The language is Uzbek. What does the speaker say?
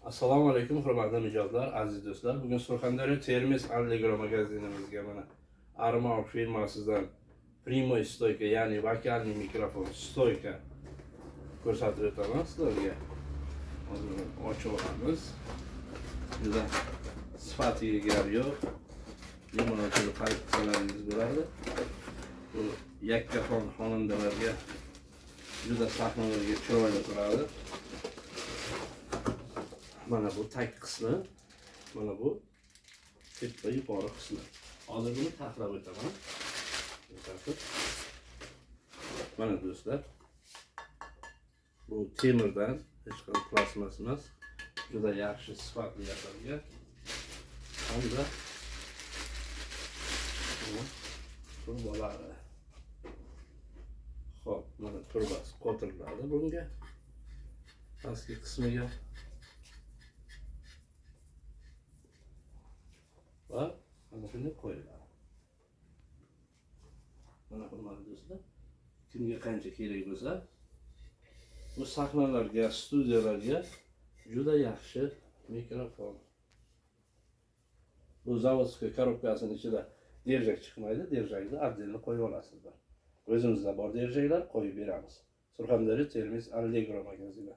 Assalomu alaykum hurmatli mijozlar, aziz do'stlar. Bugun Surxondaryo Termiz Allegro magazinimizga mana Armor firmasidan Primo stoyka, ya'ni vokalniy mikrofon stoyka ko'rsatib o'taman sizlarga. Hozir ochib olamiz. Juda sifatiga gap yo'q. Limonatli qaytalaringiz bo'ladi. Bu yakkafon xonandalarga juda sahnalarga chiroyli turadi. Mana bu tag qismi, mana bu tepa yuqori qismi. Hozir buni taxlab o'taman. Mana do'stlar, bu temirdan, hech qanday plastmas emas, juda yaxshi sifatli yasalgan. Hamda turbalari. Xo'p, mana turbasi qotiriladi bunga. Pastki qismiga va mana shunday qo'yiladi. Mana hurmatli do'stlar, kimga qancha kerak bo'lsa, bu sahnalarga, studiyalarga juda yaxshi mikrofon. Bu zavodskiy korobkasining ichida держак chiqmaydi, держакni отдельно qo'yib olasizlar. O'zimizda bor держакlar qo'yib beramiz. Surxondaryo Termiz Allegro magazini.